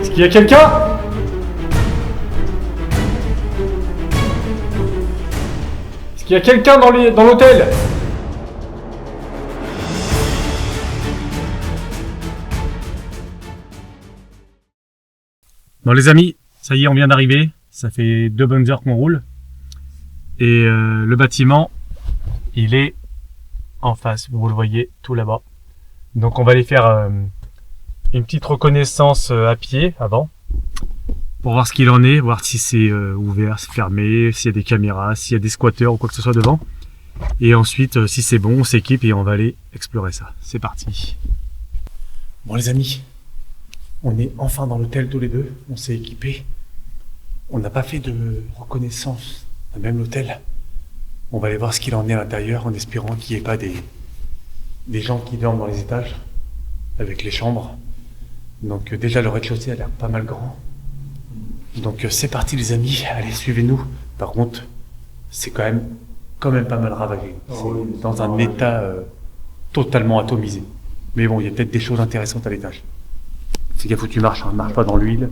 Est-ce qu'il y a quelqu'un? Est-ce qu'il y a quelqu'un dans l'hôtel? Bon les amis, ça y est, on vient d'arriver. Ça fait 2 bonnes heures qu'on roule. Et le bâtiment, il est en face, vous le voyez tout là-bas. Donc on va aller faire une petite reconnaissance à pied avant. Pour voir ce qu'il en est, voir si c'est ouvert, c'est fermé, s'il y a des caméras, s'il y a des squatteurs ou quoi que ce soit devant. Et ensuite, si c'est bon, on s'équipe et on va aller explorer ça. C'est parti. Bon les amis, on est enfin dans l'hôtel tous les deux, on s'est équipés. On n'a pas fait de reconnaissance à même l'hôtel. On va aller voir ce qu'il en est à l'intérieur en espérant qu'il n'y ait pas des gens qui dorment dans les étages avec les chambres. Donc déjà le rez-de-chaussée a l'air pas mal grand. Donc c'est parti les amis, allez suivez-nous. Par contre, c'est quand même pas mal ravagé. C'est dans un état totalement atomisé. Mais bon, il y a peut-être des choses intéressantes à l'étage. Fais gaffe où tu marches, hein, marche pas dans l'huile.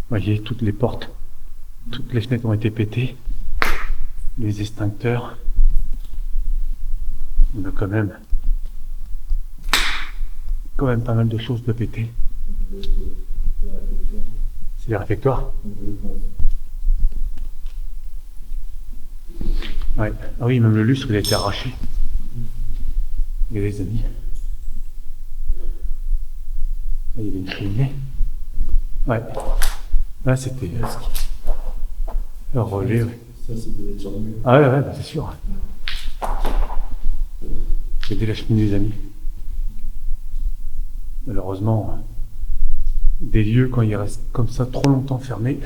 Voyez, toutes les portes, toutes les fenêtres ont été pétées. Les extincteurs. On a quand même pas mal de choses de péter. C'est les réfectoires. Ouais. Ah oui, même le lustre, il a été arraché. Regardez les amis. Là, il y avait une cheminée. Ouais. Là, c'était le relais. Ouais. Ça, c'était déjà mieux. Ah ouais, bah, c'est sûr. C'était la cheminée, les amis. Malheureusement, des lieux, quand ils restent comme ça trop longtemps fermés,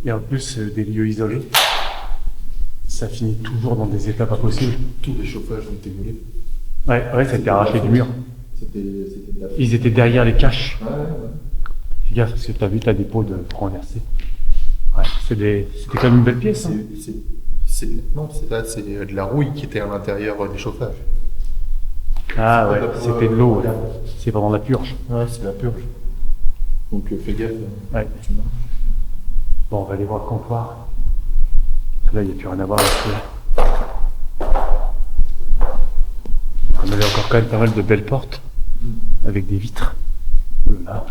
et en plus des lieux isolés, ça finit toujours dans des états pas possibles. Tous les chauffages ont été volés. Ouais, ça a été arraché du mur. C'était de la... Ils étaient derrière les caches. Ouais. Fais gaffe, parce que t'as vu, t'as des pots de renversés. Ouais, c'était quand même une belle pièce. Hein. Non, c'est de la rouille qui était à l'intérieur des chauffages. Ah ouais, c'était de l'eau. C'est pendant la purge. Ouais, c'est la purge. Donc fais gaffe. Ouais. Bon, on va aller voir le comptoir. Là, il n'y a plus rien à voir là. On avait encore quand même pas mal de belles portes avec des vitres. Là.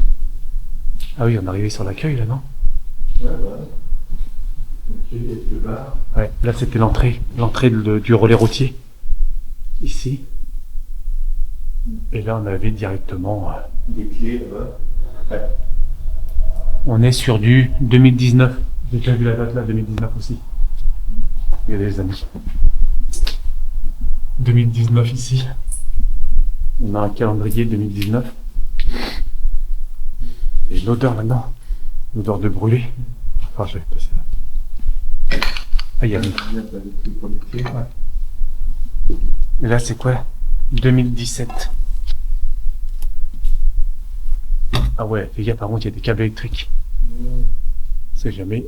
Ah oui, on est arrivé sur l'accueil là, non? Ouais, voilà. Ok, quelques bars. Ouais, là c'était l'entrée du relais routier. Ici. Et là, on avait directement... Des clés là-bas. Ouais. On est sur du 2019. J'ai déjà vu la date là, 2019 aussi. Regardez les amis. 2019 ici. On a un calendrier 2019. Et l'odeur maintenant. L'odeur de brûlé. Enfin, je vais passer là. Ah, il y a une... Ouais. Et là, c'est quoi? 2017. Ah ouais, fais gaffe, par contre, il y a des câbles électriques. C'est jamais...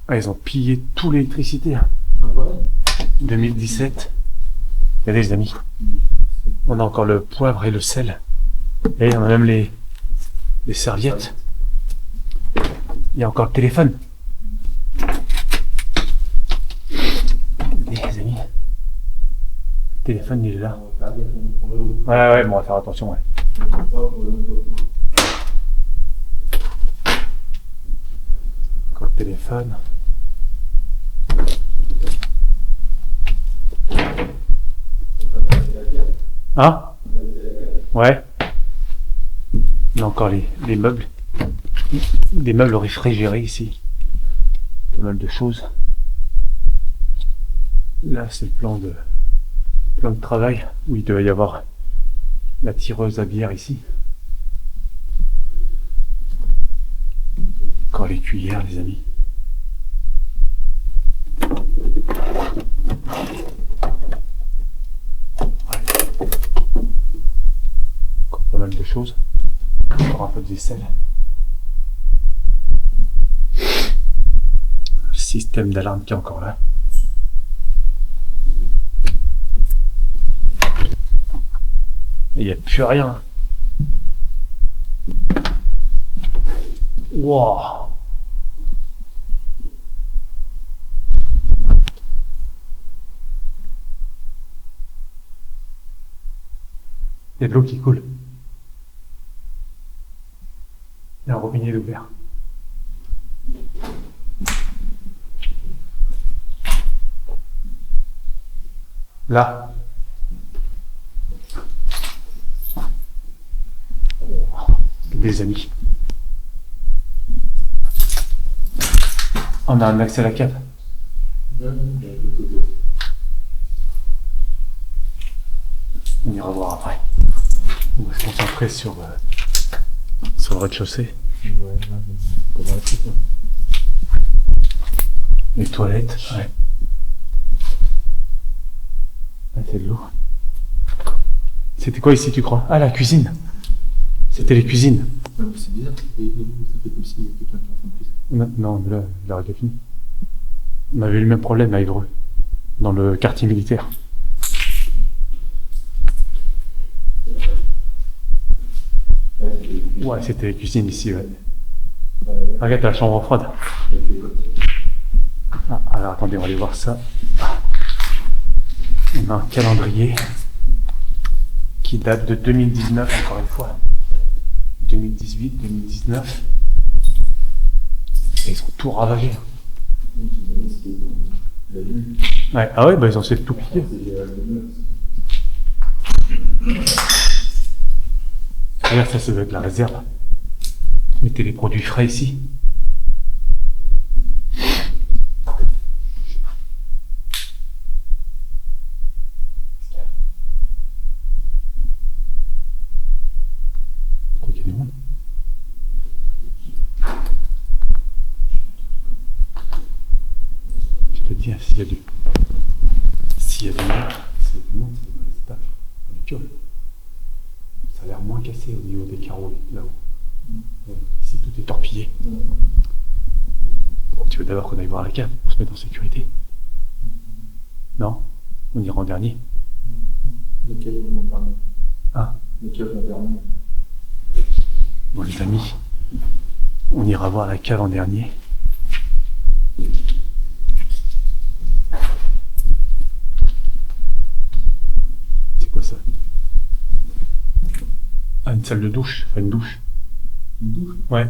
Ah, ils ont pillé toute l'électricité. Hein. 2017. Regardez les amis. On a encore le poivre et le sel. Et on a même les serviettes. Il y a encore le téléphone. Regardez les amis. Le téléphone, il est là. Ouais, bon, on va faire attention, ouais. Encore le téléphone. Hein? Ouais. On a encore les meubles. Des meubles réfrigérés ici. Pas mal de choses. Là, c'est le plan de travail où il devait y avoir la tireuse à bière ici. encore les cuillères, les amis. Ouais. Encore pas mal de choses. Encore un peu de vaisselle. Le système d'alarme qui est encore là. Il n'y a plus rien. Wow. Il y a de l'eau qui coule. Il y a un robinet ouvert. Là. Des amis. On a un accès à la cave. On ira voir après. On va se concentrer sur le rez-de-chaussée. Les toilettes, ouais. Ah, c'est de l'eau. C'était quoi ici, tu crois? Ah, la cuisine. C'était les cuisines. Ouais, c'est bizarre, ça fait comme s'il y a quelqu'un qui est en train de cuisiner. Non, mais là, il aurait été fini. On avait eu le même problème à Évreux, dans le quartier militaire. Ouais, c'était les cuisines ici, ouais. Regarde, t'as la chambre froide. Ah, alors attendez, on va aller voir ça. On a un calendrier qui date de 2019, encore une fois. 2018, 2019. Et ils ont tout ravagé. Ouais. Ah ouais, bah ils ont essayé de tout piquer. Regarde, ça doit être la réserve. Mettez les produits frais ici. Je crois qu'il y a du monde. Je te dis, s'il y a du monde, c'est dans les étages, dans les pioles. Ça a l'air moins cassé au niveau des carreaux là-haut. Ici tout est torpillé. Tu veux d'abord qu'on aille voir la cave pour se mettre en sécurité? Non? On ira en dernier. Lesquels vont en dernier? Ah. Lesquels vont en dernier? Bon les amis, on ira voir la cave en dernier. C'est quoi ça? Ah, une salle de douche, enfin une douche. Une douche? Ouais.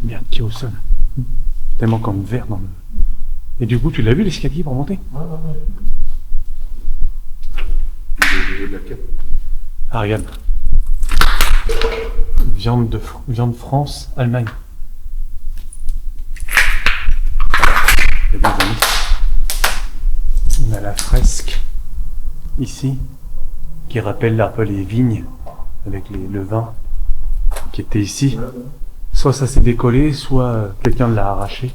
Merde, qui est au sol. Tellement comme vert dans le... Et du coup, tu l'as vu l'escalier pour monter? Ouais. De la cave. Ah, regarde. Viande France, Allemagne. Et bien, amis, on a la fresque ici qui rappelle un peu les vignes avec le vin qui était ici. Soit ça s'est décollé, soit quelqu'un l'a arraché.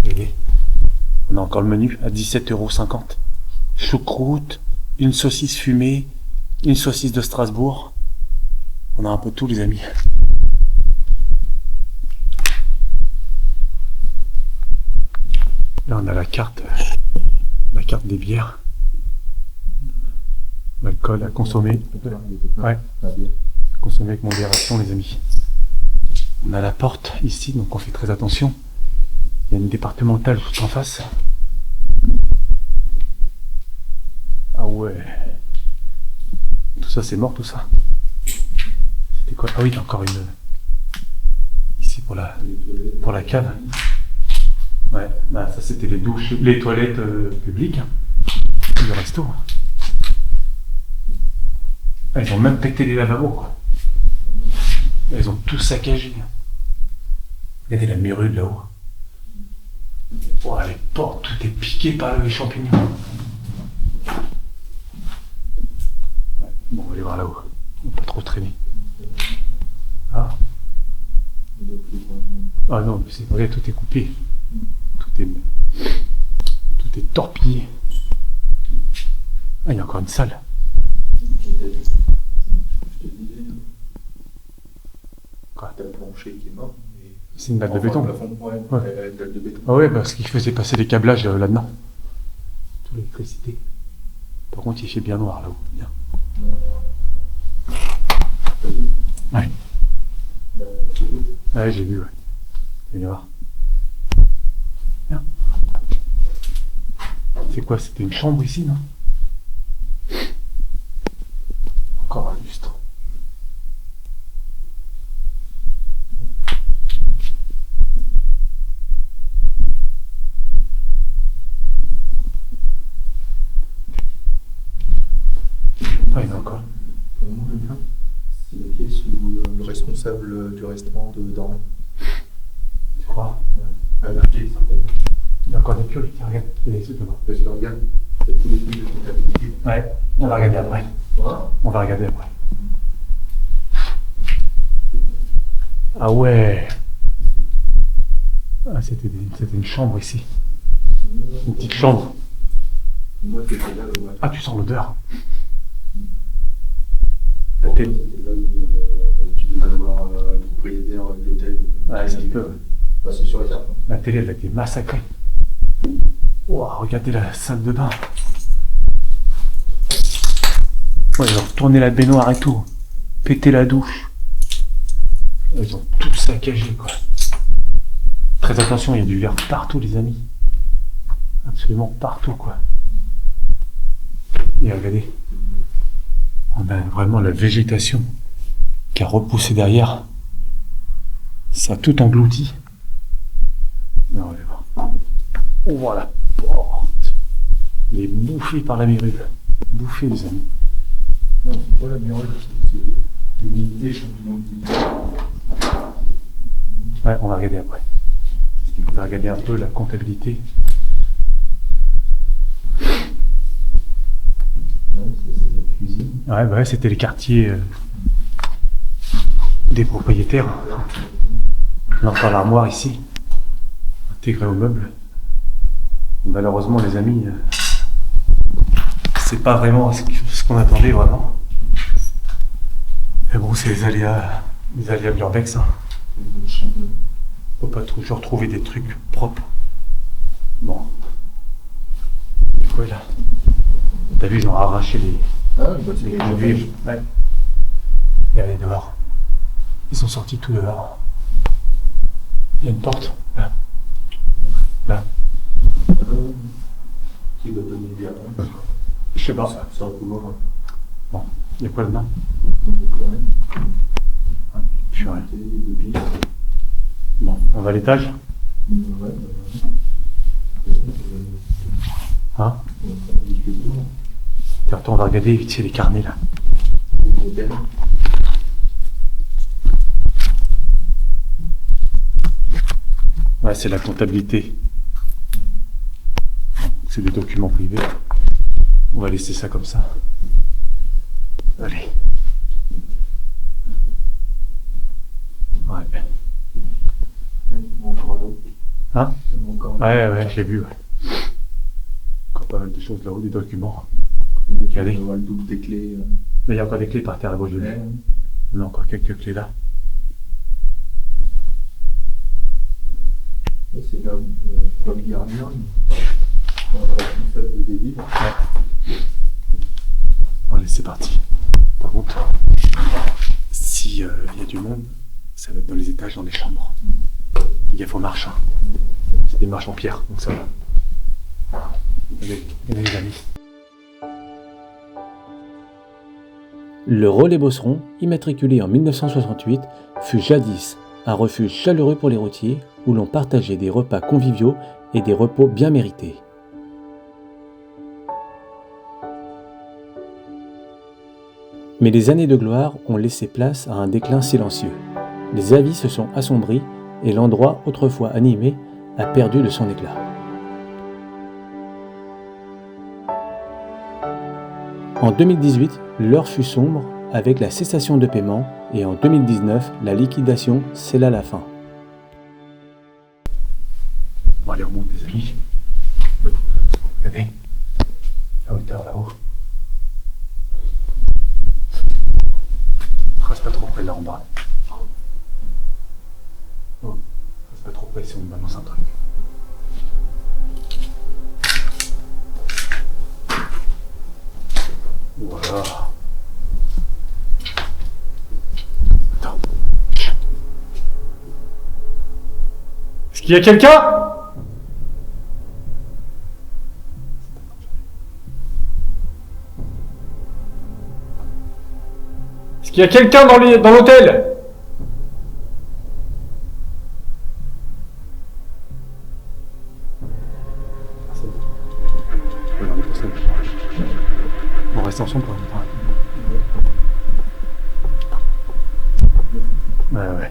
Et on a encore le menu à 17,50 €. Choucroute, une saucisse fumée, une saucisse de Strasbourg. On a un peu tout les amis. Là on a la carte des bières. L'alcool à consommer. Ouais. Consommer avec modération les amis. On a la porte ici, donc on fait très attention. Il y a une départementale juste en face. Ah ouais. Tout ça c'est mort tout ça. C'était quoi? Ah oui, encore une. Ici pour la cave. Ouais, bah ça c'était les douches, les toilettes publiques. Le resto. Ah, ils ont même pété les lavabos quoi. Ils ont tout saccagé. Regardez la mérule là-haut. Oh, les portes, tout est piqué par les champignons. Ouais, bon, on va aller voir là-haut. On va pas trop traîner. Ah. Ah non, mais c'est vrai, tout est coupé. Tout est torpillé. Ah, il y a encore une salle. Quoi? T'as le plancher qui est mort. C'est une dalle de béton. Ouais, Ouais. une dalle de béton. Ah ouais, parce qu'il faisait passer des câblages là-dedans. Toute l'électricité. Par contre, il fait bien noir là-haut. Bien. Ouais. Ouais, j'ai vu, ouais. Il est noir. Bien. C'est quoi? C'était une chambre ici, non? Encore un lustre. Ah, il y en a encore. Pour moi, c'est la pièce où le responsable du restaurant dormait. Tu crois? À la pièce, certainement. Il y a encore des pioles, tiens, regarde. Il y a des trucs devant. Je le regarde. T'as tous les trucs de comptabilité. Ouais, on va regarder après. Voilà. On va regarder après. Ah ouais. Ah, c'était une chambre ici. Une petite chambre. Moi, c'était là, ouais. Ah, tu sens l'odeur. Pour moi, c'était là où tu devais avoir le propriétaire de l'hôtel. Ouais, ça se peut. Bah, c'est sûr et certain. La télé, elle a été massacrée. Wow, regardez la salle de bain. Ouais, ils ont retourné la baignoire et tout. Pété la douche. Ils ont tout saccagé, quoi. Très attention, il y a du verre partout, les amis. Absolument partout, quoi. Et regardez. On a vraiment la végétation qui a repoussé derrière. Ça a tout englouti. Non, on va voir. On voit la porte. Elle est bouffée par la mérule. Bouffée, les amis. Non, c'est pas la murale, c'est l'humidité, champignon d'humidité. Ouais, on va regarder après. On va regarder un peu la comptabilité. Ouais, ça, c'est la cuisine. Ouais, bah ouais, c'était les quartiers des propriétaires. On a encore l'armoire ici, intégrée au meuble. Malheureusement, les amis, c'est pas vraiment ce qu'on attendait vraiment. Mais bon, c'est les aléas de l'urbex. Hein. On peut pas toujours trouver des trucs propres. Bon. C'est quoi là? T'as vu, ils ont arraché les Ah, bah, c'est les conduits. Ouais. Et allez dehors. Ils sont sortis tout dehors. Il y a une porte, là. Là. Qui doit donner bien. Je sais pas. C'est un couloir. Bon, il y a quoi dedans? Ouais. Purée. Deux pistes. Bon, on va à l'étage. Ouais, Hein? Tiens, attends, on va regarder vite fait les carnets là. Ouais, c'est la comptabilité. C'est des documents privés. On va laisser ça comme ça. Allez. Ouais. Hein? Ouais, j'ai vu. Ouais. Encore pas mal de choses là-haut, des documents. Regardez. Le double des clés. Là, il y a encore des clés par terre à gauche de lui. Ouais. On a encore quelques clés là. C'est là où Paul Garnier, responsable de débit. Ouais. Bon, allez, c'est parti. Par contre, si y a du monde, ça va être dans les étages, dans les chambres. Les gars, faut marche. Hein. C'est des marches en pierre, donc ça va. Allez, les amis. Le Relais Beauceron, immatriculé en 1968, fut jadis un refuge chaleureux pour les routiers où l'on partageait des repas conviviaux et des repos bien mérités. Mais les années de gloire ont laissé place à un déclin silencieux. Les avis se sont assombris et l'endroit autrefois animé a perdu de son éclat. En 2018, l'heure fut sombre avec la cessation de paiement et en 2019, la liquidation scella la fin. Bon, allez, on monte, les amis. Regardez, la hauteur là-haut. Reste pas trop près là en bas. Oh, reste pas trop près si on me balance un truc. Voilà. Attends. Est-ce qu'il y a quelqu'un ? Est-ce qu'il y a quelqu'un dans l'hôtel ? On reste ensemble pour une fois. Ouais.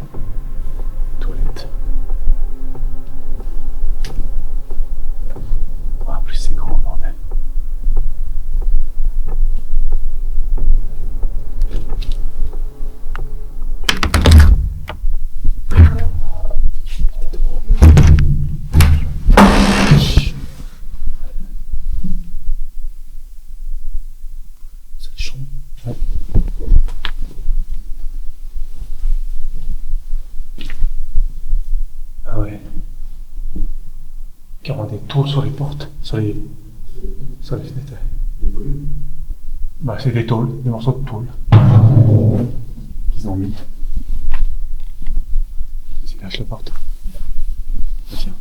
Toilette. Ah, plus c'est grand, bordel. C'est chaud. Ouais. Ah ouais. Carrément des tôles sur les portes, sur les fenêtres. Bah c'est des tôles, des morceaux de tôle qu'ils ont mis. Vas-y, lâche la porte. Tiens.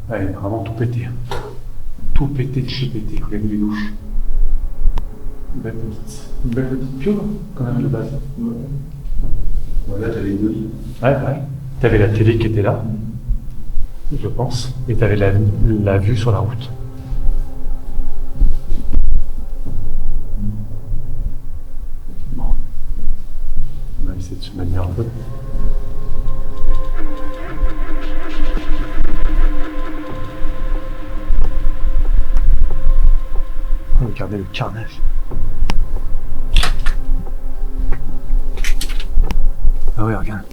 Ouais, vraiment tout pété. Tout pété de chez pété. Regardez les douches. Une belle petite piole, quand même, de base. Ouais. Voilà, t'as les deux. Ouais. T'avais la télé qui était là, je pense, et t'avais la vue sur la route. Bon. On va essayer de se manier un peu. Regardez le carnage. Ah ouais, regarde.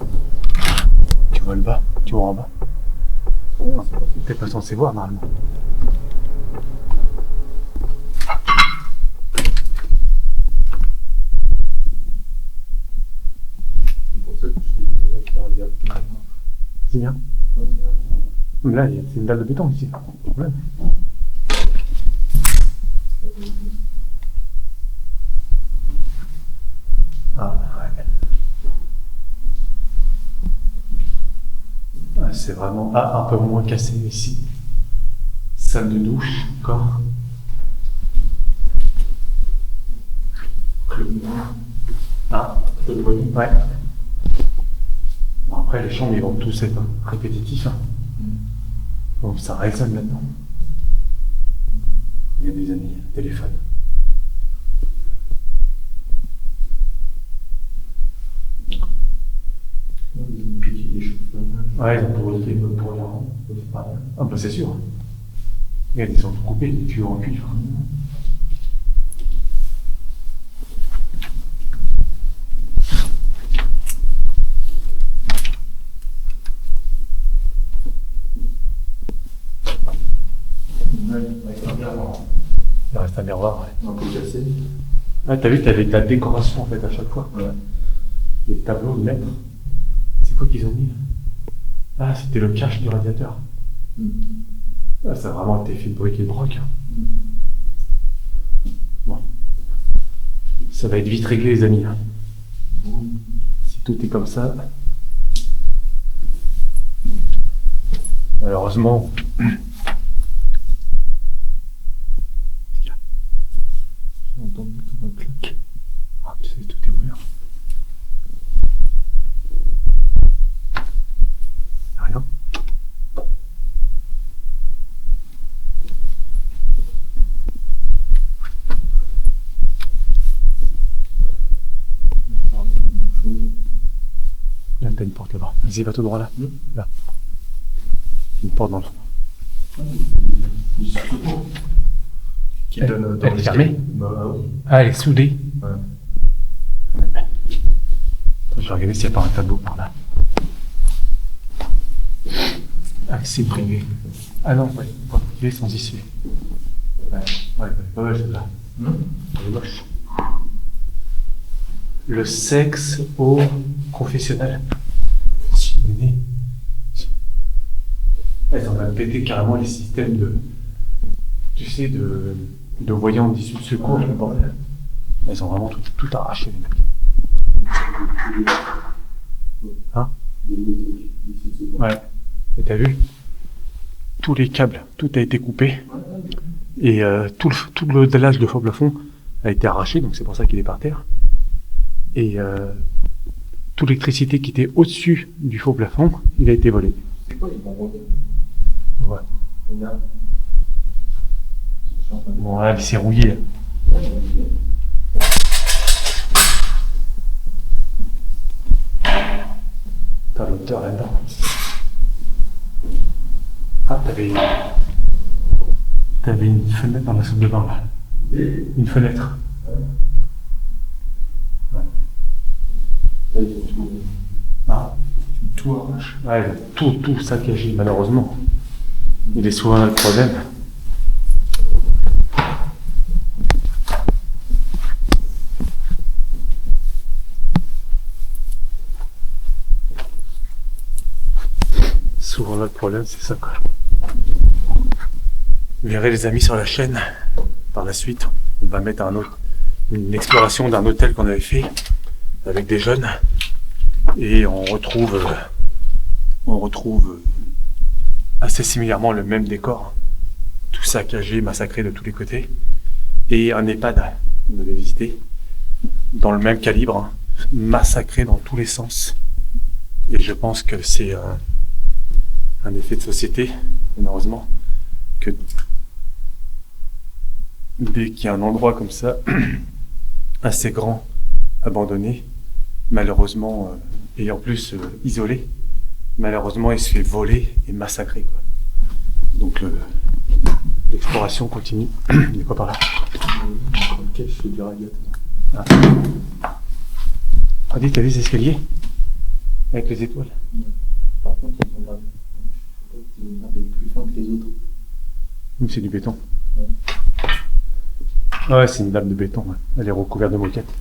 Tu vois le bas, tu vois en bas. T'es pas censé voir normalement. C'est pour ça que je dis que je vais faire C'est bien. Mais là, c'est une dalle de béton ici. Ouais. Ah ouais. Ah, c'est vraiment un peu moins cassé ici. Salle de douche, encore. Ah, ouais. Bon, après, les chambres, ils vont tous être répétitifs. Hein. Bon, ça résonne maintenant. Il y a des amis, téléphone. Ouais, ils ont pour les rangs. Ah bah c'est sûr. Regarde, ils sont tout coupés, des tuyaux en cuivre. Il reste un miroir, ouais. Un peu cassé. Ah, t'as vu, t'avais ta décoration en fait à chaque fois. Ouais. Les tableaux de lettres. C'est quoi qu'ils ont mis là? Ah, c'était le cache du radiateur. Ah, ça a vraiment été fait de briques et de broc. Bon. Ça va être vite réglé, les amis. Si tout est comme ça. Malheureusement. J'entends tout ma claque. Ah, tu sais, tout est ouvert. Rien. t'as une porte là-bas. Vas-y, va tout droit là. Là. Une porte dans le fond. Qui donne dans Elle est fermée? Bah oui. Ah, elle est soudée. Ouais. Attends, je vais regarder s'il n'y a pas un tableau par là. Accès privé. Ah non, ouais, porte privée sans issue. Ouais, celle-là. Elle est moche. Le sexe au professionnel. Cheminée. Elles ont même pété carrément les systèmes de. Tu sais, de voyants d'issue de secours, le bordel. Elles ont vraiment tout arraché, les mecs. Hein? Ouais. Et t'as vu? Tous les câbles, tout a été coupé. Et tout le dallage de faux plafond a été arraché, donc c'est pour ça qu'il est par terre. Et toute l'électricité qui était au-dessus du faux plafond, il a été volé. C'est quoi les bonbons? Ouais. On a. Bon, là, c'est rouillé. T'as l'auteur là-dedans. Ah, t'avais une fenêtre dans la salle de bain là. Une fenêtre. Ouais. Ah. Tout arrache. Ouais, tout saccagé, malheureusement. Il est souvent là le problème. Souvent là le problème, c'est ça quoi. Vous verrez les amis sur la chaîne. Par la suite, on va mettre une exploration d'un hôtel qu'on avait fait avec des jeunes. Et on retrouve assez similairement le même décor. Tout saccagé, massacré de tous les côtés. Et un EHPAD qu'on avait visité dans le même calibre, hein, massacré dans tous les sens. Et je pense que c'est un effet de société, malheureusement, que dès qu'il y a un endroit comme ça, assez grand, abandonné, malheureusement, et en plus isolé, malheureusement il se fait voler et massacrer, quoi. Donc l'exploration continue. Il est quoi par là? Une cache du radiateur. Ah. Ah, dis, t'as vu les escaliers? Avec les étoiles? Par contre, ils sont gravés. Je sais pas si c'est un peu plus fin que les autres. C'est du béton. Ouais. Ouais, c'est une lame de béton. Ouais. Elle est recouverte de moquettes.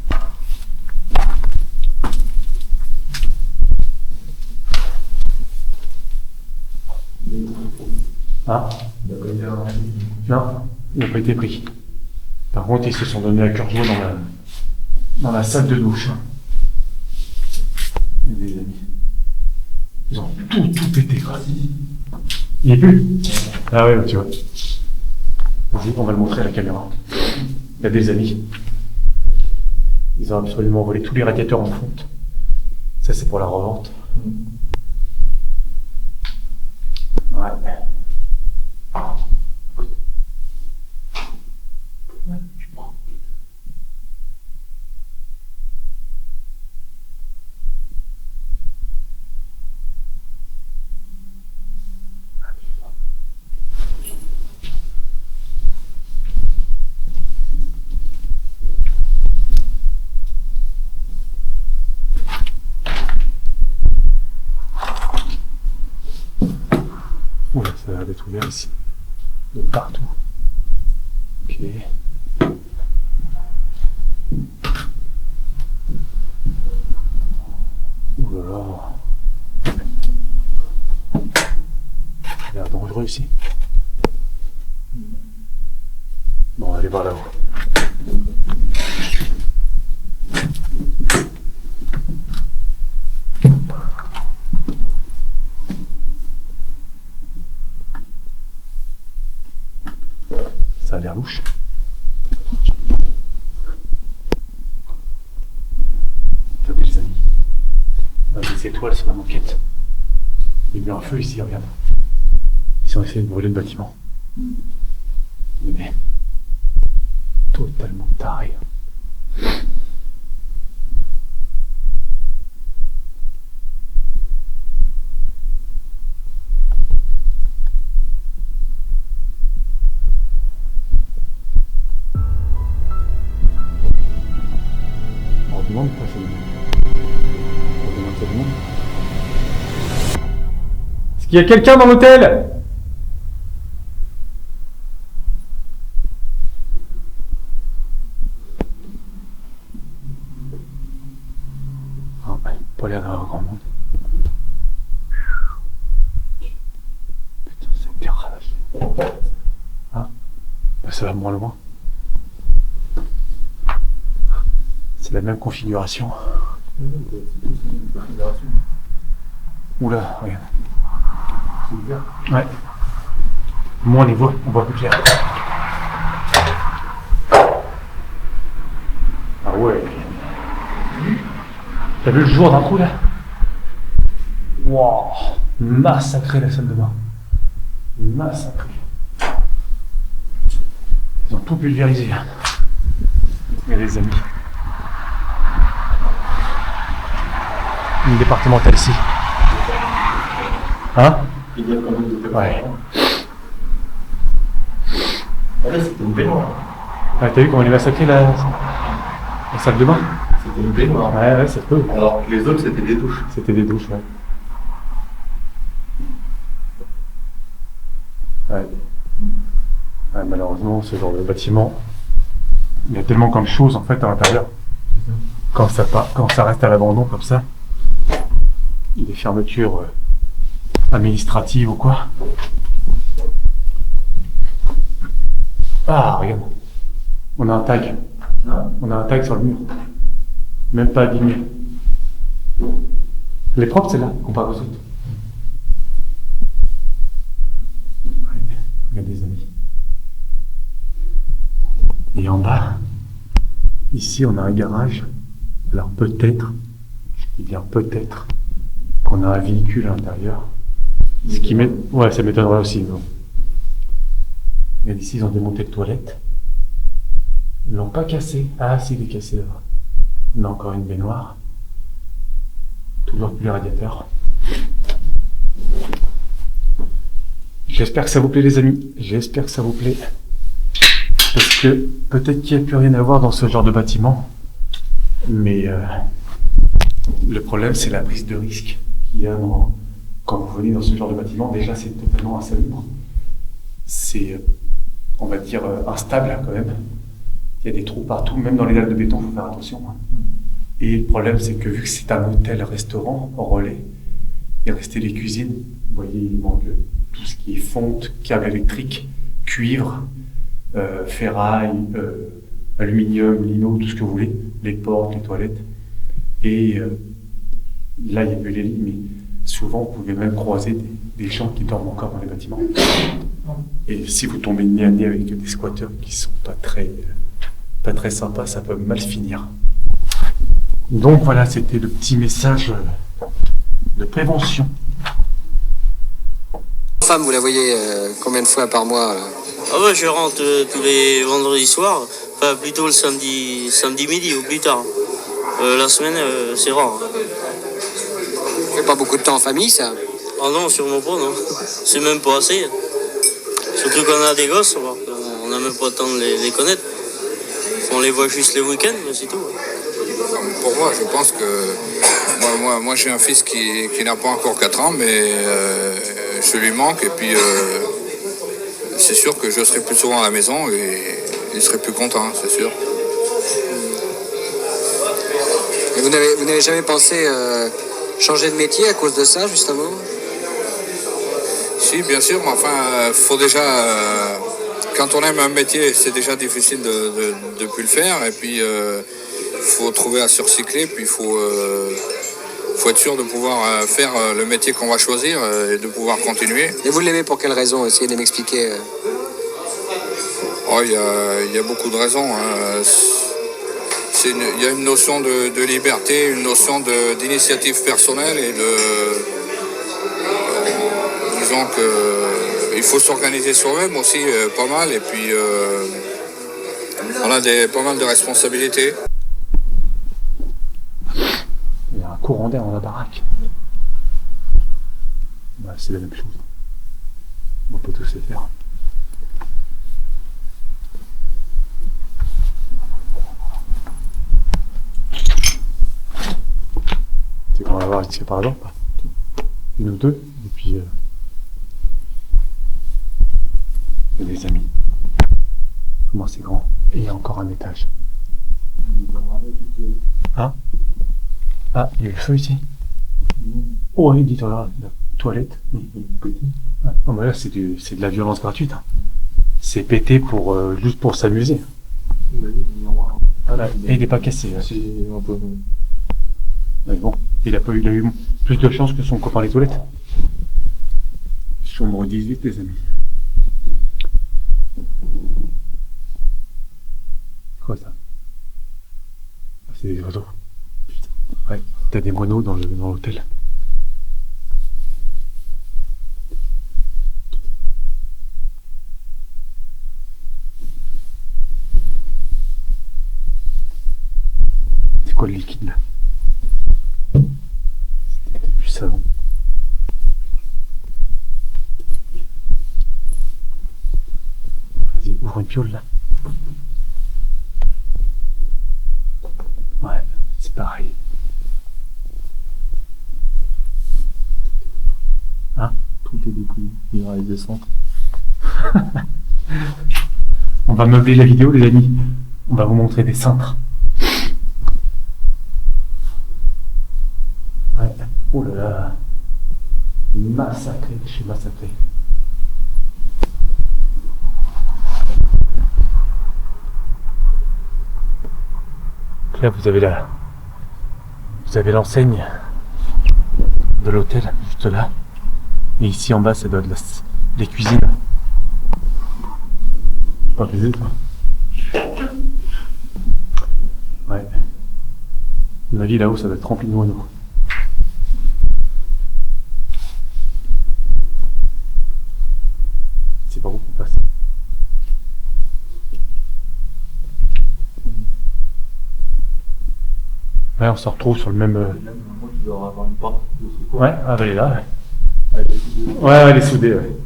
Ah? Non, il n'a pas été pris. Par contre, ils se sont donné à cœur joie dans la salle de douche. Les amis. Ils ont tout pété, quoi. Il est plus? Ah ouais, tu vois. Vas-y, on va le montrer à la caméra. Il y a des amis. Ils ont absolument volé tous les radiateurs en fonte. Ça, c'est pour la revente. Ouais. Tu prends. Oula, ça a l'air d'être ouvert ici. De partout. Ok. Oula. Ça a l'air dangereux ici. Bon, on va aller voir là-haut. Ça a l'air louche. Regardez les amis. On a des étoiles sur la moquette. Il y a eu un feu ici, regarde. Ils ont essayé de brûler le bâtiment. Mais totalement taré. qu'il y a quelqu'un dans l'hôtel? Ah, pas l'air d'avoir grand monde. Putain, c'est terrasse. Ah, bah ça va moins loin. C'est la même configuration. Oula, regarde. Ouais. Moi on les voit, on voit plus clair. Ah ouais. T'as vu le jour d'un coup là? Wow. Massacré la salle de bain. Massacré. Ils ont tout pulvérisé. Regardez les amis. Une départementale ici. Hein? Il y a quand même des Ouais. Ah, là, c'était une baignoire. Ouais, t'as vu comment on est massacré la salle de bain? C'était une baignoire. Ouais, ça peut. Alors que les autres, c'était des douches. C'était des douches, ouais. Ouais. Ouais, malheureusement, ce genre de bâtiment, il y a tellement comme choses en fait à l'intérieur. Quand ça reste à l'abandon comme ça, des fermetures administratives ou quoi. Ah, regarde. On a un tag. On a un tag sur le mur. Même pas abîmé. Elle est propre celle-là, comparé aux autres. Regardez les amis. Et en bas, ici on a un garage. Alors peut-être, je dis bien peut-être, qu'on a un véhicule à l'intérieur. Ce qui ouais, ça m'étonnerait aussi. Non. Regarde ici, ils ont démonté les toilettes. Ils l'ont pas cassé. Ah si, il est cassé là-bas. On a encore une baignoire. Toujours plus les radiateurs. J'espère que ça vous plaît les amis. J'espère que ça vous plaît. Parce que peut-être qu'il n'y a plus rien à voir dans ce genre de bâtiment. Mais le problème c'est la prise de risque qu'il y a quand vous venez dans ce genre de bâtiment. Déjà c'est totalement insalubre. C'est, on va dire, instable quand même. Il y a des trous partout, même dans les dalles de béton, il faut faire attention. Et le problème c'est que vu que c'est un hôtel-restaurant en relais, il restait les cuisines. Vous voyez, il manque tout ce qui est fonte, câble électrique, cuivre, ferraille, aluminium, lino, tout ce que vous voulez, les portes, les toilettes. Et là, il n'y a plus les lits, mais souvent, vous pouvez même croiser des gens qui dorment encore dans les bâtiments. Et si vous tombez nez à nez avec des squatteurs qui sont pas très sympas, ça peut mal finir. Donc voilà, c'était le petit message de prévention. Femme, vous la voyez combien de fois par mois Ah ouais, je rentre tous les vendredis soirs, enfin plutôt le samedi midi ou plus tard. La semaine, c'est rare. Ça fait pas beaucoup de temps en famille, ça? Ah non, sûrement pas, non. C'est même pas assez. Surtout quand on a des gosses, on n'a même pas le temps de les connaître. On les voit juste les week-ends, mais c'est tout. Pour moi, je pense que moi j'ai un fils qui n'a pas encore 4 ans, mais je lui manque et puis c'est sûr que je serai plus souvent à la maison et il serait plus content, c'est sûr. Et vous n'avez jamais pensé changer de métier à cause de ça, justement? Si, bien sûr, mais enfin, faut déjà... quand on aime un métier, c'est déjà difficile de plus le faire. Et puis, faut trouver à se recycler. Puis, faut être sûr de pouvoir faire le métier qu'on va choisir et de pouvoir continuer. Et vous l'aimez pour quelle raison? Essayez de m'expliquer. Oh, il y a beaucoup de raisons. Hein. Il y a une notion de liberté, une notion d'initiative personnelle et disons qu'il faut s'organiser soi-même aussi pas mal et puis on a pas mal de responsabilités. Il y a un courant d'air dans la baraque. Bah, c'est la même chose. On peut tous les faire. C'est qu'on va voir ici par là, une ou deux, et puis Les amis. Comment c'est grand. Et il y a encore un étage. Hein? Ah, il y a le feu ici. Oh oui, dis-toi là, la toilette. Ah, oh, mais là, c'est de la violence gratuite. Hein. C'est pété pour juste pour s'amuser. Et il n'est pas cassé. C'est un peu... Mais bon, il a eu plus de chance que son copain les toilettes. Chambre 18, les amis. Quoi ça? Ah, c'est des oiseaux. Putain. Ouais, t'as des moineaux dans l'hôtel. C'est quoi le liquide là? C'était du savon. Vas-y, ouvre une piole là. Ouais, c'est pareil. Hein? Tout est dépouillé. Il va des centres. On va meubler la vidéo, les amis. On va vous montrer des cintres. Ouais. Oh là là. Massacré, je suis massacré. Là, vous avez l'enseigne de l'hôtel, juste là. Et ici en bas, ça doit être les cuisines. Pas cuisine, toi. Ouais. La vie là-haut, ça doit être rempli de moineaux. C'est par où qu'on passe? Ouais, on se retrouve sur le même... Moi, tu dois avoir une porte de secours. Ouais, ah, bah, elle est là. Elle est soudée. Ouais, elle est soudée, ouais.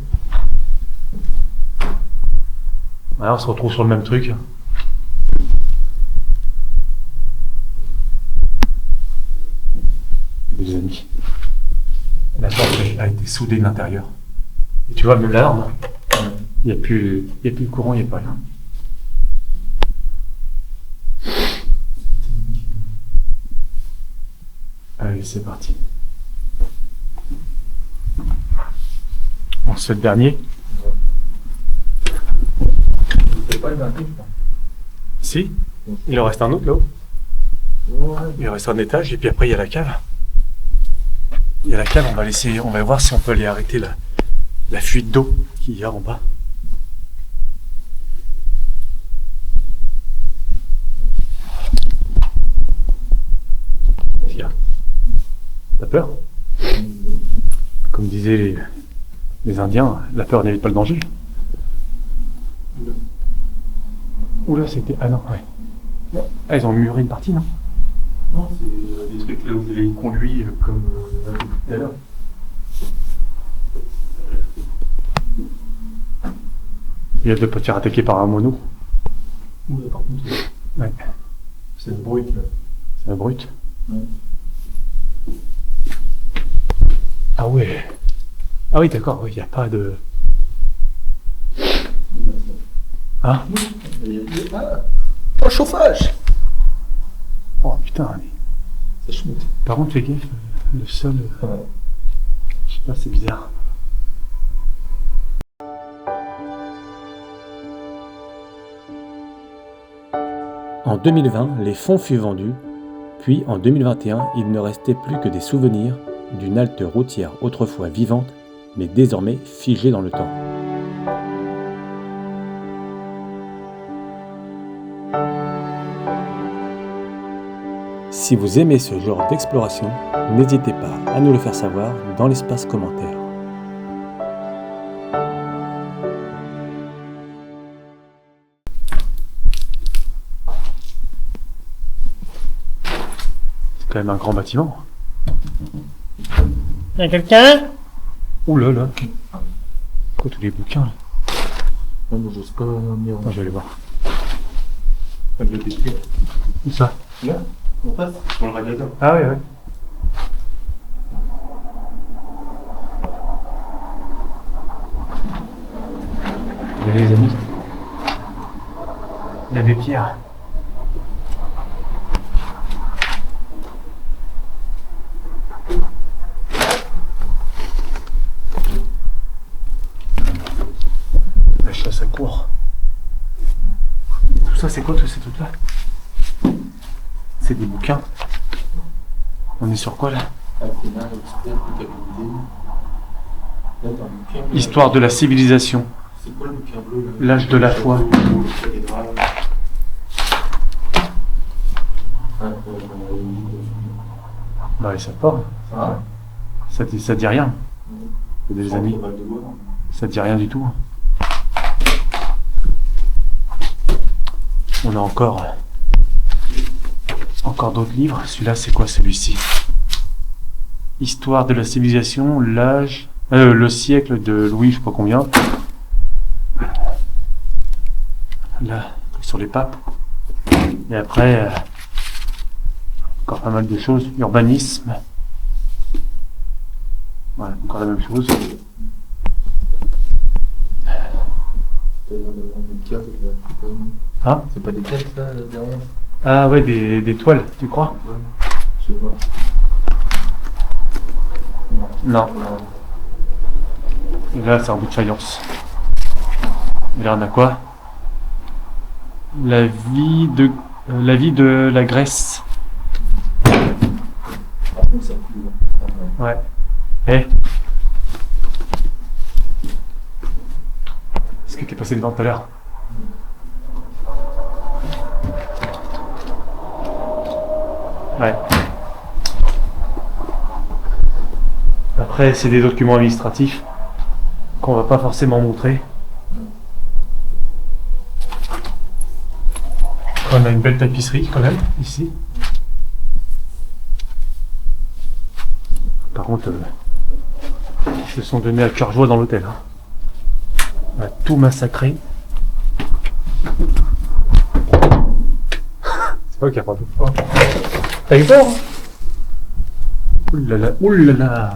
Ouais, on se retrouve sur le même truc. Les amis. La porte a été soudée de l'intérieur. Et tu vois, même l'alarme, il n'y a plus le courant, il n'y a pas rien. Allez, c'est parti. On se fait le dernier. C'est pas le dernier, je pense. Si, il en reste un autre là-haut. Ouais. Il reste un étage et puis après il y a la cave. Il y a la cave, on va voir si on peut aller arrêter la fuite d'eau qu'il y a en bas. T'as peur? Comme disaient les Indiens, la peur n'évite pas le danger. Oula, c'était... Ah non, ouais. Ah, ils ont muré une partie, non? Non, c'est des trucs là où vous avez conduit comme tout à l'heure. Il y a de pas te faire attaquer par un mono. Oula, par contre, Ouais. c'est le bruit là. C'est un brut. Ouais. Ah ouais. Ah oui, d'accord, oui, il n'y a pas de... Ah, Oh, chauffage! oh putain, mais... Ça schmoute. Par contre, fais gaffe, le sol... Ouais. Je sais pas, c'est bizarre. En 2020, les fonds furent vendus, puis en 2021, il ne restait plus que des souvenirs d'une halte routière autrefois vivante, mais désormais figée dans le temps. Si vous aimez ce genre d'exploration, n'hésitez pas à nous le faire savoir dans l'espace commentaire. C'est quand même un grand bâtiment. Y'a quelqu'un? Ouh là là. Quoi, tous les bouquins là? Non, mais j'ose pas venir. Attends, je vais aller voir. Pas de le détruire. Où ça? Là, on passe sur le radiateur. Ah ouais, ouais. Regardez les amis. L'abbé Pierre. La chasse à court. Tout ça c'est quoi tous ces trucs là? C'est des bouquins. On est sur quoi là? Histoire de la civilisation. C'est quoi le bouquin bleu là? L'âge de la foi. Bah ils savent pas. Ah, Ça dit rien. Des amis. Ça dit rien du tout. On a encore d'autres livres. Celui-là c'est quoi celui-ci? Histoire de la civilisation, l'âge, le siècle de Louis, je sais pas combien. Là, sur les papes. Et après, encore pas mal de choses. Urbanisme. Voilà, encore la même chose. Hein? C'est pas des cartes là derrière? Ah ouais, des toiles, tu crois? Je sais pas. Non. Et là, c'est en bout de faïence. Et là, on a quoi? La vie de la Grèce. Ouais. Eh. Est-ce que t'es passé devant tout à l'heure? Ouais. Après, c'est des documents administratifs qu'on va pas forcément montrer. On a une belle tapisserie quand même, ici. Par contre, ils se sont donnés à cœur joie dans l'hôtel. Hein. On a tout massacré. C'est pas qu'il y a pas de fois. T'as eu peur? Oulala, oulala.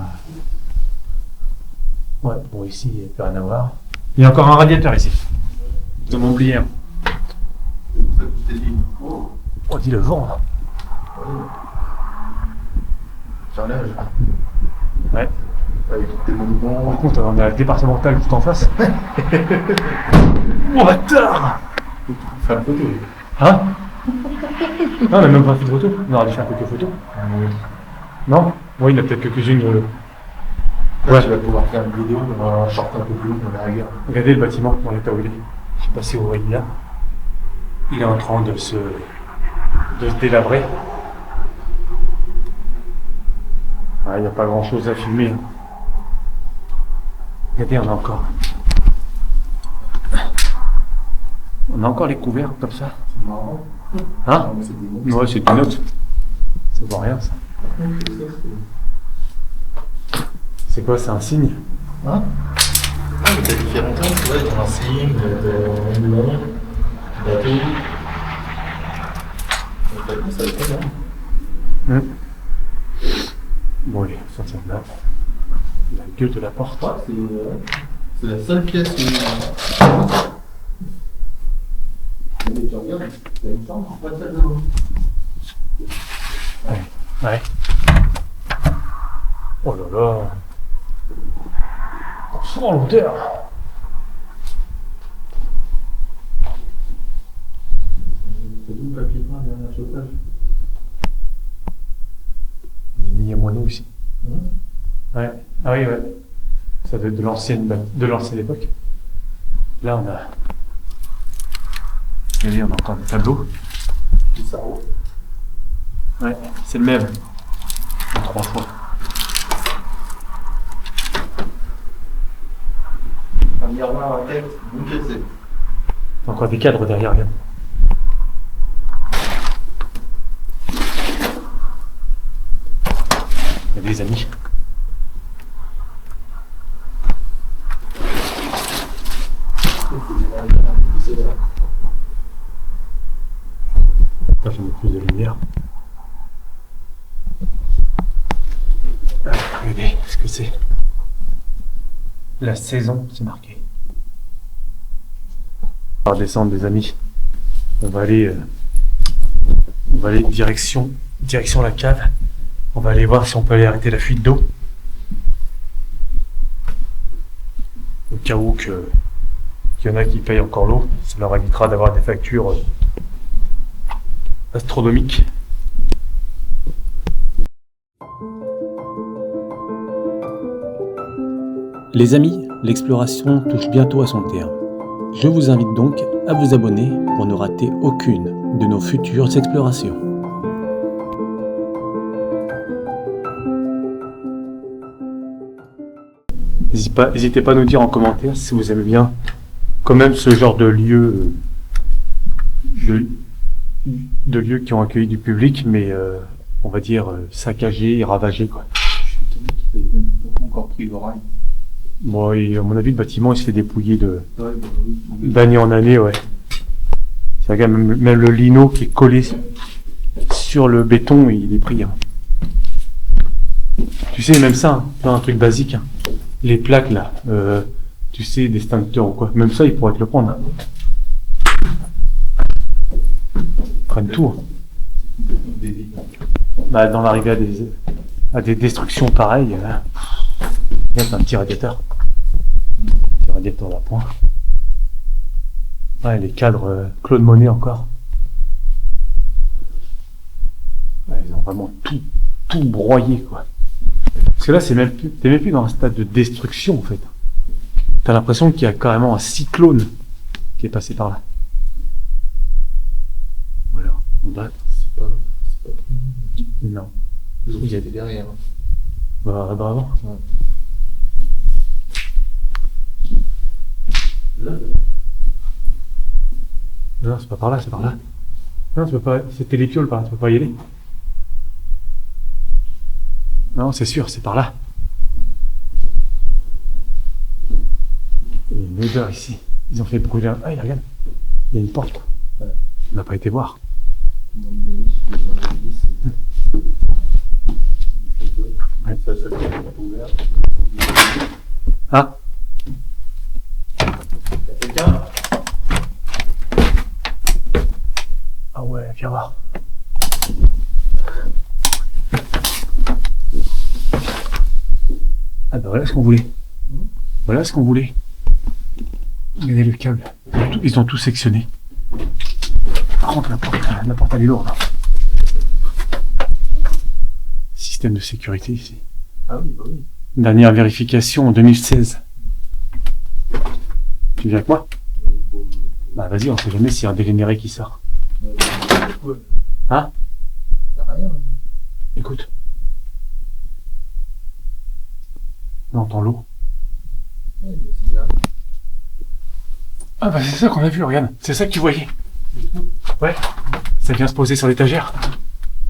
Ouais, bon ici, il n'y a plus rien à voir. Il y a encore un radiateur ici. Ils en ont oublié un. Oh, dis le vent. C'est un âge. Ouais. Avec des monuments. Par contre, on a le départemental juste en face. Oh, bâtard! Faire une photo. Hein? Non, on a même pas fait de photo. On aurait dû faire quelques photos. Non? Oui, il y en a peut-être quelques-unes. Là, Ouais. tu vas pouvoir faire une vidéo dans un short un peu plus long, on la regarde. Regardez le bâtiment dans l'état où il est. Je sais pas si vous voyez là. Il est en train de se délabrer. Il n'y a pas grand chose à filmer. Hein. Regardez, on a encore. On a encore les couverts comme ça. C'est marrant. Hein? Non, mais c'est des notes. Ouais, c'est des notes. Ça vaut rien ça. C'est quoi? C'est un signe? Hein? Ah, mais t'as différents temps, tu vois, il y a un signe, de moulin, bateau. Ça va être bien. Bon, allez, on sortir de là. La gueule de la porte. C'est la seule pièce où... Mais tu regardes, il y a une chambre, pas de salle de bain. Ouais. Oh là là. On sent l'odeur. C'est tout le papier peint derrière le chauffage. Il est mis à moineau ici. Ouais. Ah oui, ouais. Ça doit être de l'ancienne époque. Là, on a... Regardez, on a encore des tableaux. Du sarreau. Ouais, c'est le même. En 3 fois. Un miroir à tête, bon cassé. T'as encore des cadres derrière, regarde. Il y a des amis. Là, je mets plus de lumière. Regardez ce que c'est. La saison, c'est marqué. On va descendre les amis. On va aller direction la cave. On va aller voir si on peut aller arrêter la fuite d'eau. Au cas où qu'il y en a qui payent encore l'eau, ça leur évitera d'avoir des factures astronomiques. Les amis, l'exploration touche bientôt à son terme. Je vous invite donc à vous abonner pour ne rater aucune de nos futures explorations. N'hésitez pas à nous dire en commentaire si vous aimez bien quand même ce genre de lieux qui ont accueilli du public, mais on va dire saccagés et ravagés, quoi. Encore pris l'oreille. Bon, et à mon avis, le bâtiment il se fait dépouiller d'année en année, ouais. C'est vrai que même le lino qui est collé sur le béton, il est pris. Hein. Tu sais, même ça, hein, un truc basique. Hein. Les plaques là, tu sais, d'extincteurs ou quoi. Même ça, ils pourraient te le prendre. Hein. Ils prennent tout. Hein. Bah, dans l'arrivée à des destructions pareilles, là, il y a un petit radiateur. Un petit radiateur d'appoint. Ouais, les cadres Claude Monet encore. Ouais, ils ont vraiment tout broyé, quoi. Parce que là, t'es même plus dans un stade de destruction, en fait. T'as l'impression qu'il y a carrément un cyclone qui est passé par là. Voilà, on va. C'est pas Non. il y a des derrière. Bah, bravo. Ouais. Là. Non, c'est pas par là, c'est par là. Non, tu peux pas. C'était les pioles par là, tu peux pas y aller. Non, c'est sûr, c'est par là. Il y a une odeur ici. Ils ont fait brûler un. Ah, regarde. Il y a une porte. Ouais. On n'a pas été voir. Ouais. Ça fait ouvert. Ah. Quelqu'un? Ah ouais, viens voir. Ah bah voilà ce qu'on voulait. Voilà ce qu'on voulait. Regardez le câble. Ils ont tout sectionné. Par contre, la porte elle est lourde. Système de sécurité ici. Ah oui, bah oui. Dernière vérification en 2016. Tu viens avec moi? Bah vas-y, on sait jamais s'il y a un dégénéré qui sort. Hein? Y'a rien. Écoute. On entend l'eau. Ouais, c'est bien. Ah bah c'est ça qu'on a vu, regarde. C'est ça que tu voyais. Ouais. Ça vient se poser sur l'étagère.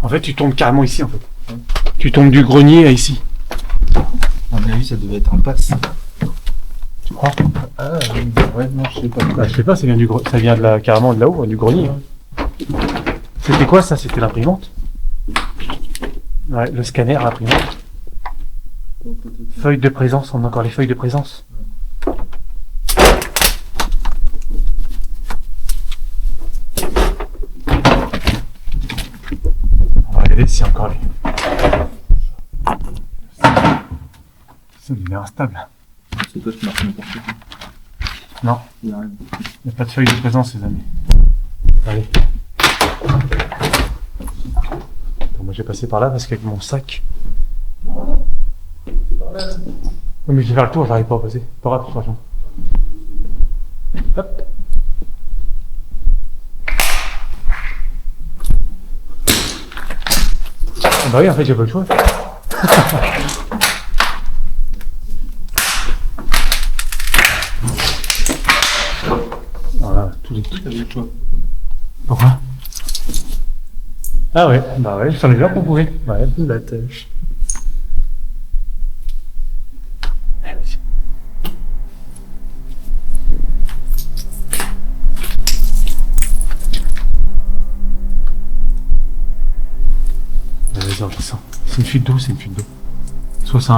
En fait, tu tombes carrément ici, en fait. Ouais. Tu tombes du grenier à ici. À mon avis, ça devait être un pass. Tu crois? Ah, ouais, non, je sais pas. Bah je sais pas, ça vient carrément de là-haut, du grenier. Hein. C'était quoi ça? C'était l'imprimante? Ouais, le scanner, l'imprimante. Feuilles de présence, on a encore les feuilles de présence. On va regarder s'il y a encore les... Ça devient instable. C'est toi qui marques n'importe quoi. Non, Il y a rien. il n'y a pas de feuilles de présence, les amis. Allez. Attends, moi je vais passer par là parce qu'avec mon sac... Oui, mais je vais faire le tour, j'arrive pas à passer. Pas grave, de toute façon. Hop. Ah bah oui, en fait, j'ai pas le choix. Voilà, tous les trucs. T'avais le choix. Pourquoi? Ah ouais, bah ouais, j'en ai là pour prouver. Ouais, La tâche. Vas-y, on descend. C'est une fuite d'eau, c'est une fuite d'eau. Soit c'est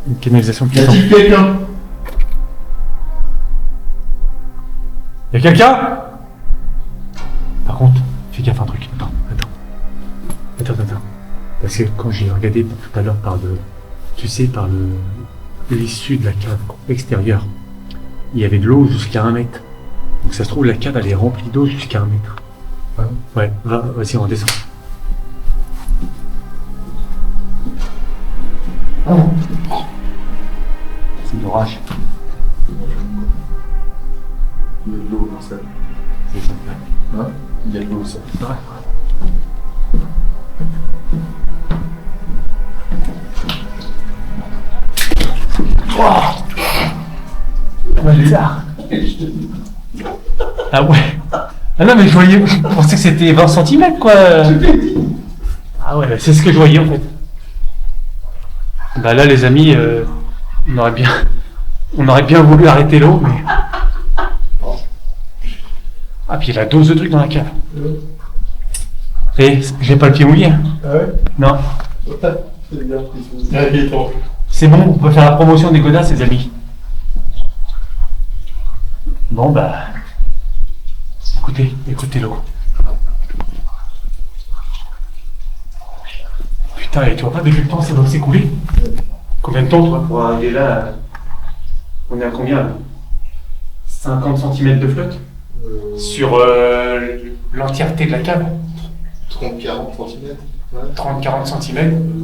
une canalisation qui Y'a sort. dit quelqu'un? Y'a quelqu'un? Par contre, fais gaffe à un truc. Attends. Parce que quand j'ai regardé tout à l'heure par le... Tu sais, par l'issue de la cave extérieure, il y avait de l'eau jusqu'à 1 mètre. Donc ça se trouve, la cave, elle est remplie d'eau jusqu'à 1 mètre. Ouais, vas-y, on descend. C'est une orage. Il y a de l'eau dans ça. C'est ça. Hein? Il y a de l'eau, ça. Ah ouais. Ah non mais je pensais que c'était 20 cm quoi. Ah ouais, c'est ce que je voyais en fait. Bah là les amis, on aurait bien voulu arrêter l'eau, mais... Ah puis il y a la dose de trucs dans la cave. Et j'ai pas le pied mouillé. Ah ouais? Non. C'est bien. C'est bon, on peut faire la promotion des godasses les amis. Bon bah... Écoutez l'eau. Putain, et tu vois pas depuis le temps ça doit s'écouler? Combien de temps toi pour arriver là? On est à combien là? 50 cm de flotte? Sur l'entièreté de la cave? 30-40 cm. Ouais. 30-40 cm.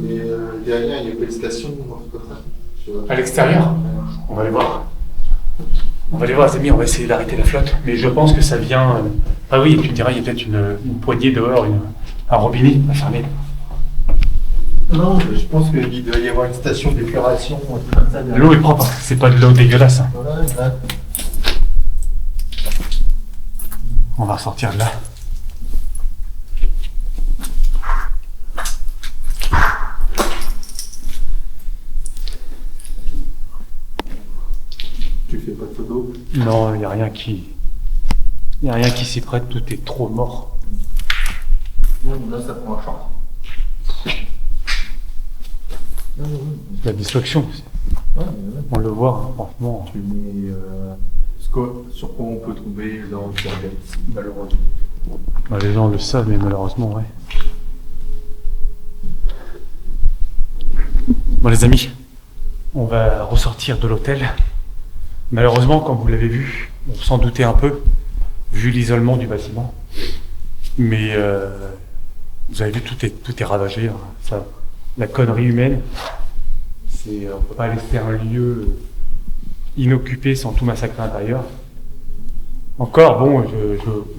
Et derrière, il y a pas de station, comme ça. Tu vois. À l'extérieur? On va aller voir. On va aller voir, Zemi, on va essayer d'arrêter la flotte. Mais je pense que ça vient... Ah oui, tu me diras, il y a peut-être une poignée dehors, un robinet à fermer. Non, je pense qu'il doit y avoir une station d'épuration, un truc comme ça. L'eau est propre, c'est pas de l'eau dégueulasse. Voilà, exact. On va ressortir de là. Tu fais pas de photo? Non, il n'y a rien qui s'y prête, tout est trop mort. Non, là, ça prend un champ. La destruction, Ouais. on le voit, hein, franchement. Tu mets sur quoi on peut trouver dans le jardin, malheureusement. Bah, les gens le savent, mais malheureusement, ouais. Bon les amis, on va ressortir de l'hôtel. Malheureusement, comme vous l'avez vu, on s'en doutait un peu, vu l'isolement du bâtiment. Mais vous avez vu, tout est ravagé. Hein. Ça, la connerie humaine, on ne peut pas laisser un lieu inoccupé sans tout massacrer à l'intérieur. Encore, bon,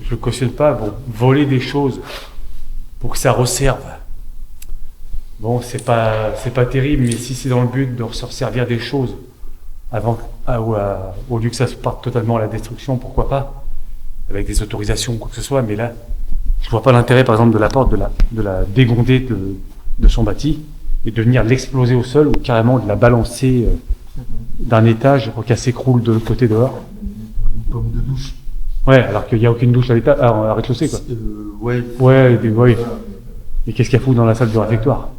je cautionne pas, bon, voler des choses pour que ça resserve. Bon, c'est pas terrible, mais si c'est dans le but de se resservir des choses au lieu que ça se parte totalement à la destruction, pourquoi pas, avec des autorisations ou quoi que ce soit, mais là, je vois pas l'intérêt, par exemple, de la porte de la dégonder de son bâti et de venir l'exploser au sol ou carrément de la balancer d'un étage pour qu'elle s'écroule de l'autre côté dehors. Une pomme de douche. Ouais, alors qu'il n'y a aucune douche à l'étage, à rez-de-chaussée, quoi. Ouais. Ouais. Et qu'est-ce qu'il y a fou dans la salle du réfectoire?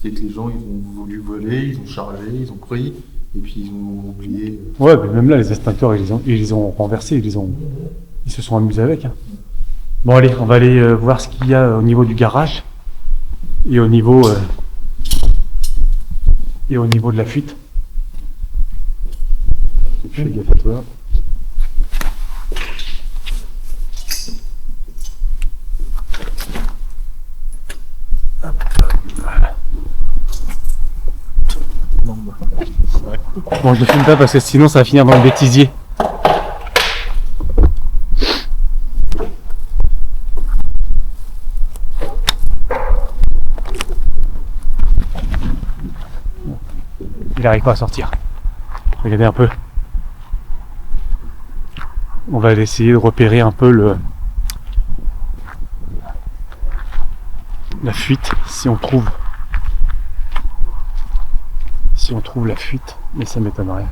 C'est que les gens, ils ont voulu voler, ils ont chargé, ils ont pris, et puis ils ont oublié. Ouais, mais même là, les extincteurs, ils les ont renversés, ils se sont amusés avec. Hein. Bon, allez, on va aller voir ce qu'il y a au niveau du garage et au niveau de la fuite. Fais gaffe à toi. Bon, je ne filme pas parce que sinon ça va finir dans le bêtisier. Il n'arrive pas à sortir. Regardez un peu. On va essayer de repérer un peu la fuite, si on trouve la fuite, mais ça m'étonnerait.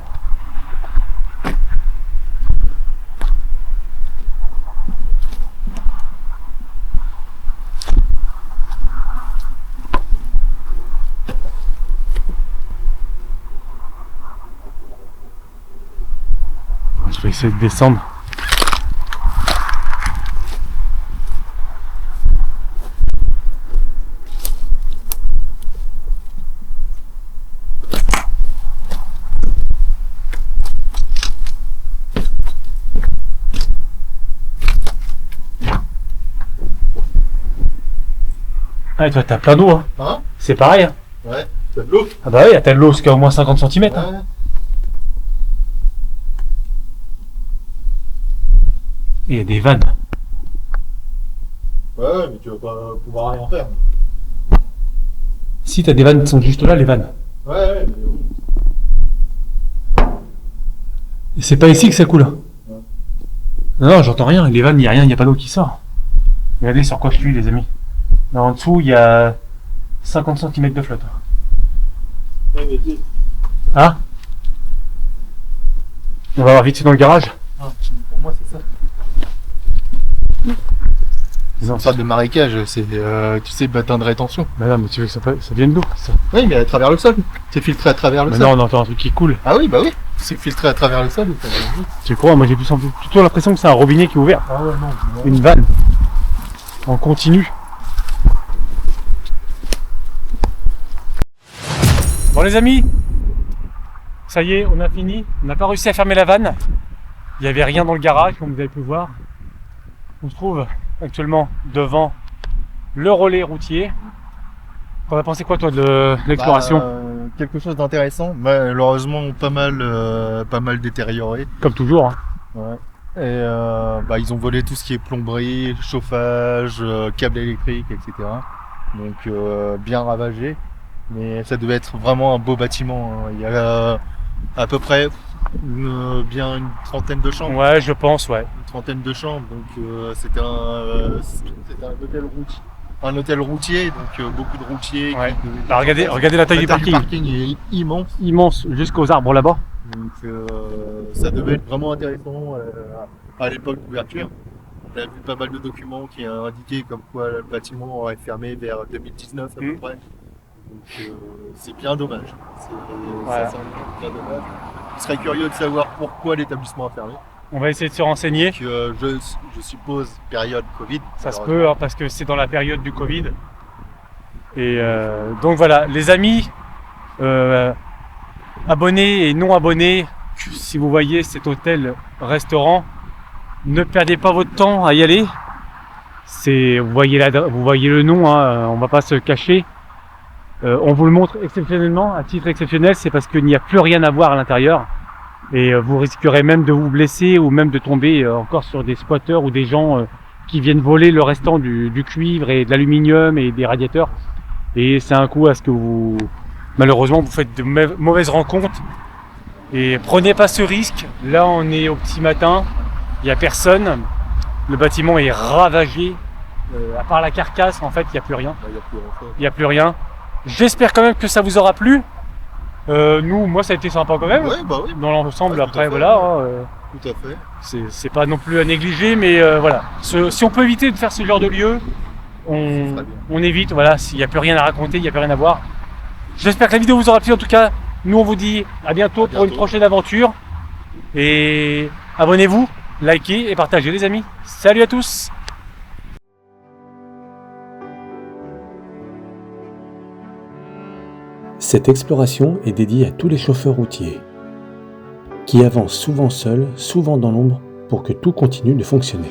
vais essayer de descendre. Ah, et toi, t'as plein d'eau, hein. Hein? C'est pareil, hein. Ouais, t'as de l'eau? Ah bah oui, t'as de l'eau jusqu'à au moins 50 cm. Hein. Ouais. Et il y a des vannes. Ouais, mais tu vas pas pouvoir rien faire. Si, t'as des vannes qui sont juste là, les vannes. Ouais, mais oui. Et c'est pas ici que ça coule. Ouais. Non, j'entends rien. Les vannes, il n'y a rien, il n'y a pas d'eau qui sort. Regardez sur quoi je suis, les amis. Là en dessous, il y a 50 cm de flotte. Ouais, mais dis. Ah, on va voir vite fait dans le garage. Ah, pour moi, c'est ça. Non, Sorte de marécage, c'est, tu sais, bassin de rétention. mais non, mais tu veux que ça vienne d'où ça? Oui, mais à travers le sol. C'est filtré à travers le Mais sol. non, on entend un truc qui coule. Ah oui, bah oui. C'est filtré à travers le sol. Tu crois? Moi j'ai plutôt l'impression que c'est un robinet qui est ouvert. Ah ouais, non. Une vanne. En continu. Bon les amis, ça y est, on a fini. On n'a pas réussi à fermer la vanne. Il n'y avait rien dans le garage, comme vous avez pu voir. On se trouve actuellement devant le relais routier. T'en as pensé quoi toi de l'exploration? Quelque chose d'intéressant. Malheureusement, pas mal détérioré. Comme toujours. Hein. Ouais. Et ils ont volé tout ce qui est plomberie, chauffage, câbles électriques, etc. Donc bien ravagé. Mais ça devait être vraiment un beau bâtiment. Hein. Il y a à peu près bien une trentaine de chambres. Ouais, je pense, ouais. Une trentaine de chambres. Donc c'était un hôtel routier. Donc beaucoup de routiers. Ouais. Bah, regardez la taille du parking. Le parking est immense. Immense, jusqu'aux arbres là-bas. Donc ça devait être vraiment intéressant à l'époque d'ouverture. On a vu pas mal de documents qui ont indiqué comme quoi le bâtiment aurait fermé vers 2019 à peu près. Donc c'est bien dommage. Voilà. C'est bien dommage. Je serais curieux de savoir pourquoi l'établissement a fermé. On va essayer de se renseigner. Donc, je suppose période Covid. Ça se peut, hein, parce que c'est dans la période du Covid. Et donc voilà, les amis, abonnés et non abonnés, si vous voyez cet hôtel-restaurant, ne perdez pas votre temps à y aller. Vous voyez le nom, hein, on ne va pas se cacher. On vous le montre exceptionnellement, à titre exceptionnel, c'est parce qu'il n'y a plus rien à voir à l'intérieur. Et vous risquerez même de vous blesser ou même de tomber encore sur des squatteurs ou des gens qui viennent voler le restant du cuivre et de l'aluminium et des radiateurs. Et c'est un coup à ce que malheureusement, vous faites de mauvaises rencontres. Et prenez pas ce risque. Là, on est au petit matin, il n'y a personne. Le bâtiment est ravagé. À part la carcasse, en fait, il n'y a plus rien. Il n'y a plus rien. J'espère quand même que ça vous aura plu. Moi ça a été sympa quand même. Ouais, bah oui. Dans l'ensemble, Ouais, après, fait, voilà. Tout à fait. C'est pas non plus à négliger, mais voilà. Si on peut éviter de faire ce genre de lieu, on évite. Voilà, s'il n'y a plus rien à raconter, il n'y a plus rien à voir. J'espère que la vidéo vous aura plu. En tout cas, nous on vous dit à bientôt pour une prochaine aventure. Et abonnez-vous, likez et partagez les amis. Salut à tous! Cette exploration est dédiée à tous les chauffeurs routiers, qui avancent souvent seuls, souvent dans l'ombre, pour que tout continue de fonctionner.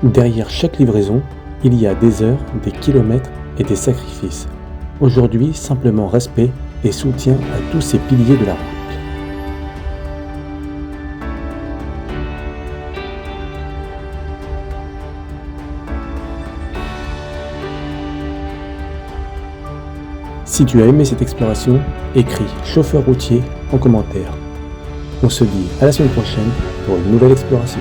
Derrière chaque livraison, il y a des heures, des kilomètres et des sacrifices. Aujourd'hui, simplement respect et soutien à tous ces piliers de la route. Si tu as aimé cette exploration, écris chauffeur routier en commentaire. On se dit à la semaine prochaine pour une nouvelle exploration.